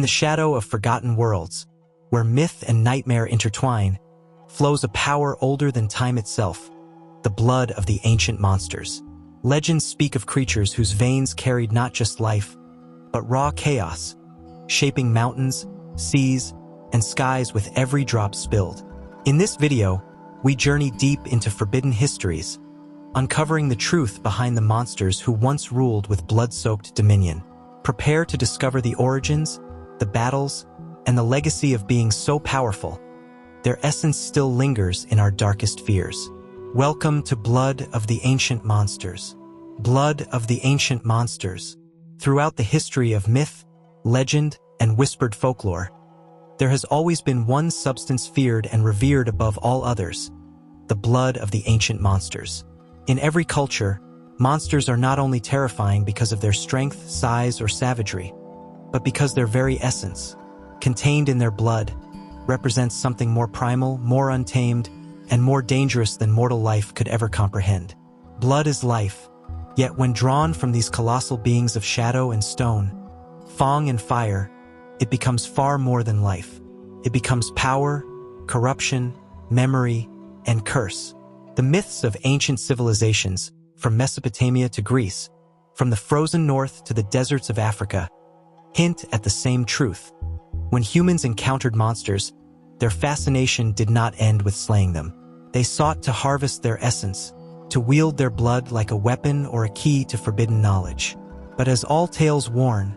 the shadow of forgotten worlds, where myth and nightmare intertwine, flows a power older than time itself, the blood of the ancient monsters. Legends speak of creatures whose veins carried not just life, but raw chaos, shaping mountains, seas, and skies with every drop spilled. In this video, we journey deep into forbidden histories, uncovering the truth behind the monsters who once ruled with blood-soaked dominion. Prepare to discover the origins, the battles, and the legacy of being so powerful. Their essence still lingers in our darkest fears. Welcome to Blood of the Ancient Monsters. Blood of the Ancient Monsters. Throughout the history of myth, legend, and whispered folklore, there has always been one substance feared and revered above all others: the blood of the ancient monsters. In every culture, monsters are not only terrifying because of their strength, size, or savagery, but because their very essence, contained in their blood, represents something more primal, more untamed, and more dangerous than mortal life could ever comprehend. Blood is life, yet when drawn from these colossal beings of shadow and stone, fang and fire, it becomes far more than life. It becomes power, corruption, memory, and curse. The myths of ancient civilizations, from Mesopotamia to Greece, from the frozen north to the deserts of Africa, hint at the same truth. When humans encountered monsters, their fascination did not end with slaying them. They sought to harvest their essence, to wield their blood like a weapon or a key to forbidden knowledge. But as all tales warn,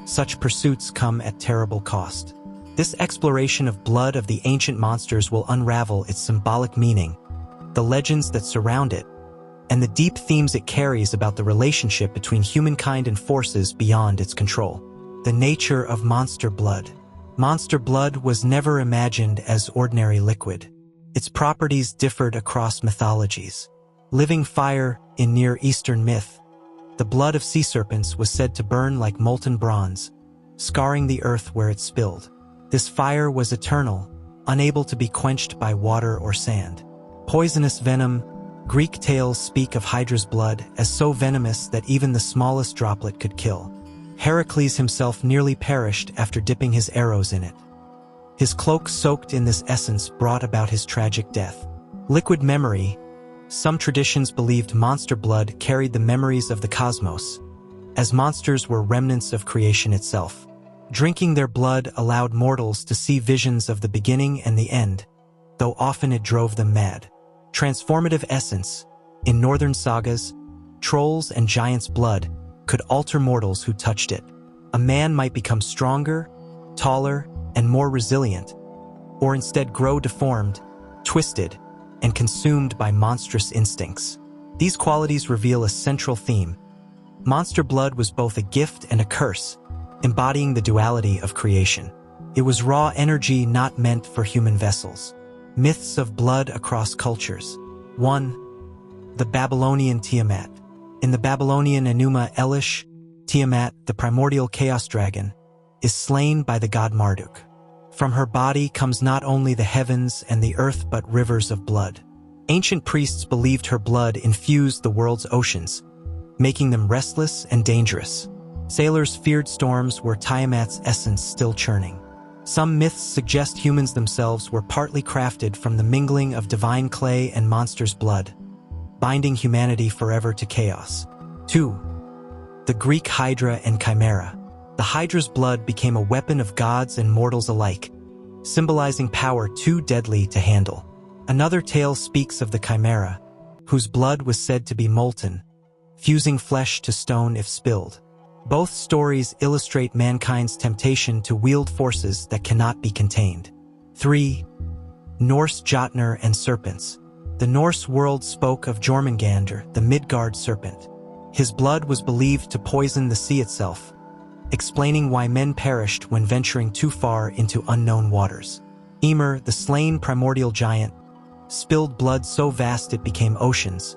such pursuits come at terrible cost. This exploration of blood of the ancient monsters will unravel its symbolic meaning, the legends that surround it, and the deep themes it carries about the relationship between humankind and forces beyond its control. The nature of monster blood. Monster blood was never imagined as ordinary liquid. Its properties differed across mythologies. Living fire in Near Eastern myth, the blood of sea serpents was said to burn like molten bronze, scarring the earth where it spilled. This fire was eternal, unable to be quenched by water or sand. Poisonous venom. Greek tales speak of Hydra's blood as so venomous that even the smallest droplet could kill. Heracles himself nearly perished after dipping his arrows in it. His cloak soaked in this essence brought about his tragic death. Liquid memory. Some traditions believed monster blood carried the memories of the cosmos, as monsters were remnants of creation itself. Drinking their blood allowed mortals to see visions of the beginning and the end, though often it drove them mad. Transformative essence. In northern sagas, trolls and giants' blood could alter mortals who touched it. A man might become stronger, taller, and more resilient, or instead grow deformed, twisted, and consumed by monstrous instincts. These qualities reveal a central theme. Monster blood was both a gift and a curse, embodying the duality of creation. It was raw energy not meant for human vessels. Myths of blood across cultures. 1. The Babylonian Tiamat. In the Babylonian Enuma Elish, Tiamat, the primordial chaos dragon, is slain by the god Marduk. From her body comes not only the heavens and the earth but rivers of blood. Ancient priests believed her blood infused the world's oceans, making them restless and dangerous. Sailors feared storms where Tiamat's essence still churning. Some myths suggest humans themselves were partly crafted from the mingling of divine clay and monster's blood, binding humanity forever to chaos. 2. The Greek Hydra and Chimera. The Hydra's blood became a weapon of gods and mortals alike, symbolizing power too deadly to handle. Another tale speaks of the Chimera, whose blood was said to be molten, fusing flesh to stone if spilled. Both stories illustrate mankind's temptation to wield forces that cannot be contained. 3. Norse Jotnar and serpents. The Norse world spoke of Jormungandr, the Midgard serpent. His blood was believed to poison the sea itself, explaining why men perished when venturing too far into unknown waters. Ymir, the slain primordial giant, spilled blood so vast it became oceans,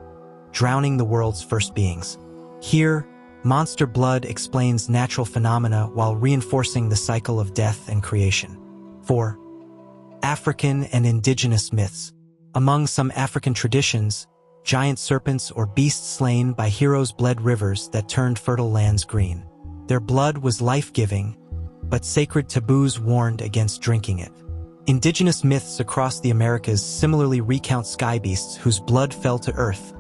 drowning the world's first beings. Here, monster blood explains natural phenomena while reinforcing the cycle of death and creation. 4. African and indigenous myths. Among some African traditions, giant serpents or beasts slain by heroes bled rivers that turned fertile lands green. Their blood was life-giving, but sacred taboos warned against drinking it. Indigenous myths across the Americas similarly recount sky beasts whose blood fell to earth,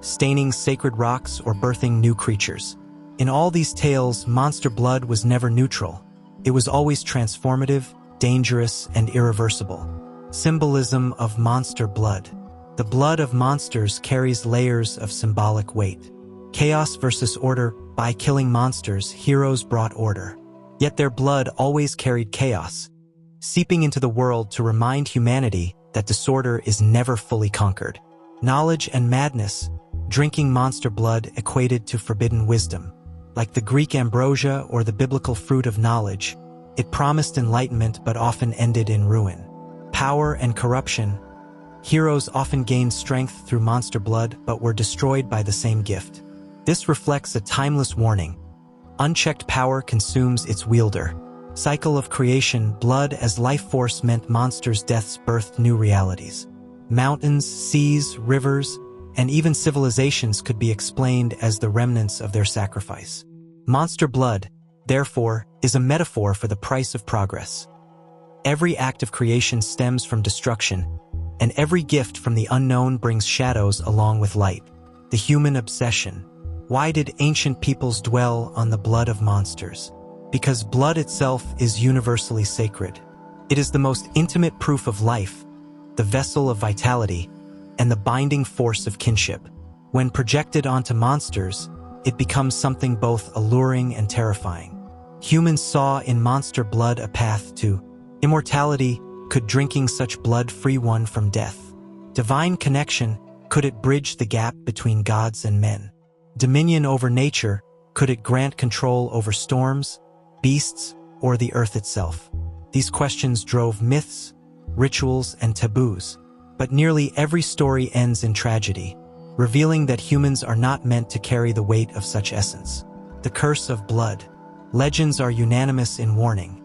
staining sacred rocks or birthing new creatures. In all these tales, monster blood was never neutral. It was always transformative, dangerous, and irreversible. Symbolism of monster blood. The blood of monsters carries layers of symbolic weight. Chaos versus order. By killing monsters, heroes brought order. Yet their blood always carried chaos, seeping into the world to remind humanity that disorder is never fully conquered. Knowledge and madness. Drinking monster blood equated to forbidden wisdom. Like the Greek ambrosia or the biblical fruit of knowledge, it promised enlightenment but often ended in ruin. Power and corruption. Heroes often gained strength through monster blood but were destroyed by the same gift. This reflects a timeless warning. Unchecked power consumes its wielder. Cycle of creation. Blood as life force meant monsters' deaths birthed new realities. Mountains, seas, rivers, and even civilizations could be explained as the remnants of their sacrifice. Monster blood, therefore, is a metaphor for the price of progress. Every act of creation stems from destruction, and every gift from the unknown brings shadows along with light. The human obsession. Why did ancient peoples dwell on the blood of monsters? Because blood itself is universally sacred. It is the most intimate proof of life, the vessel of vitality, and the binding force of kinship. When projected onto monsters, it becomes something both alluring and terrifying. Humans saw in monster blood a path to immortality. Could drinking such blood free one from death? Divine connection. Could it bridge the gap between gods and men? Dominion over nature. Could it grant control over storms, beasts, or the earth itself? These questions drove myths, rituals, and taboos. But nearly every story ends in tragedy, revealing that humans are not meant to carry the weight of such essence. The curse of blood. Legends are unanimous in warning.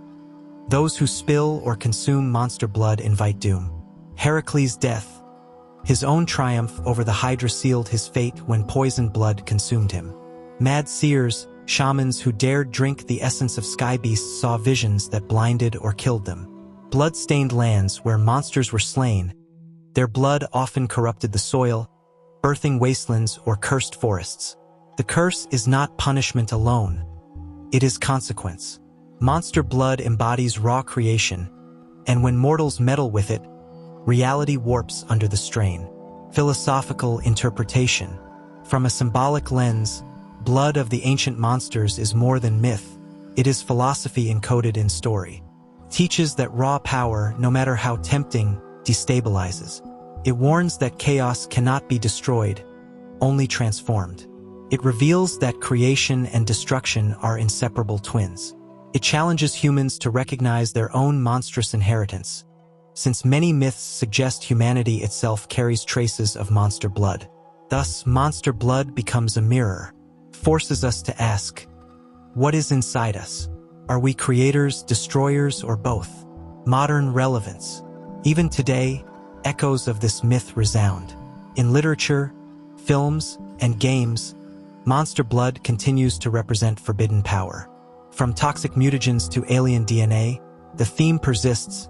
Those who spill or consume monster blood invite doom. Heracles' death. His own triumph over the Hydra sealed his fate when poisoned blood consumed him. Mad seers, shamans who dared drink the essence of sky beasts saw visions that blinded or killed them. Blood-stained lands where monsters were slain. Their blood often corrupted the soil, birthing wastelands or cursed forests. The curse is not punishment alone. It is consequence. Monster blood embodies raw creation, and when mortals meddle with it, reality warps under the strain. Philosophical interpretation. From a symbolic lens, blood of the ancient monsters is more than myth. It is philosophy encoded in story. It teaches that raw power, no matter how tempting, destabilizes. It warns that chaos cannot be destroyed, only transformed. It reveals that creation and destruction are inseparable twins. It challenges humans to recognize their own monstrous inheritance, since many myths suggest humanity itself carries traces of monster blood. Thus, monster blood becomes a mirror, forces us to ask, what is inside us? Are we creators, destroyers, or both? Modern relevance. Even today, echoes of this myth resound. In literature, films, and games, monster blood continues to represent forbidden power. From toxic mutagens to alien DNA, the theme persists.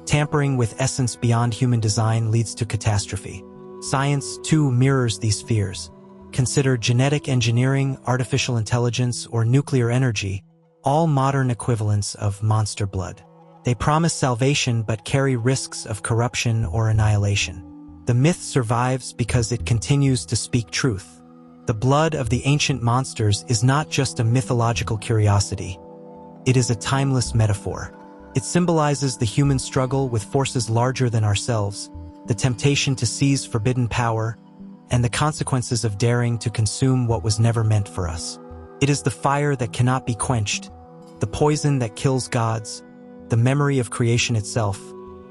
Tampering with essence beyond human design leads to catastrophe. Science, too, mirrors these fears. Consider genetic engineering, artificial intelligence, or nuclear energy, all modern equivalents of monster blood. They promise salvation but carry risks of corruption or annihilation. The myth survives because it continues to speak truth. The blood of the ancient monsters is not just a mythological curiosity. It is a timeless metaphor. It symbolizes the human struggle with forces larger than ourselves, the temptation to seize forbidden power, and the consequences of daring to consume what was never meant for us. It is the fire that cannot be quenched, the poison that kills gods, the memory of creation itself,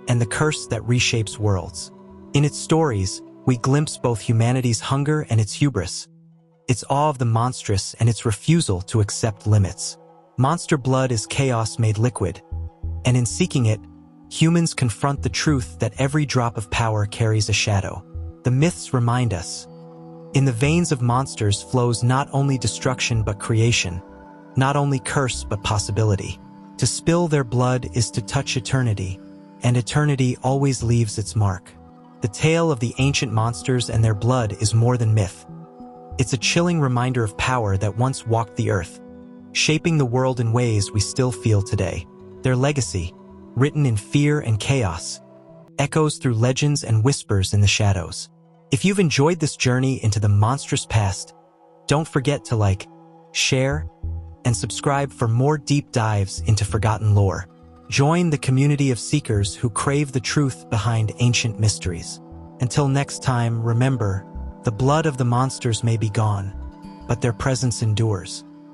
and the curse that reshapes worlds. In its stories, we glimpse both humanity's hunger and its hubris, its awe of the monstrous and its refusal to accept limits. Monster blood is chaos made liquid, and in seeking it, humans confront the truth that every drop of power carries a shadow. The myths remind us, in the veins of monsters flows not only destruction but creation, not only curse but possibility. To spill their blood is to touch eternity, and eternity always leaves its mark. The tale of the ancient monsters and their blood is more than myth. It's a chilling reminder of power that once walked the earth, shaping the world in ways we still feel today. Their legacy, written in fear and chaos, echoes through legends and whispers in the shadows. If you've enjoyed this journey into the monstrous past, don't forget to like, share, and subscribe for more deep dives into forgotten lore. Join the community of seekers who crave the truth behind ancient mysteries. Until next time, remember, the blood of the monsters may be gone, but their presence endures.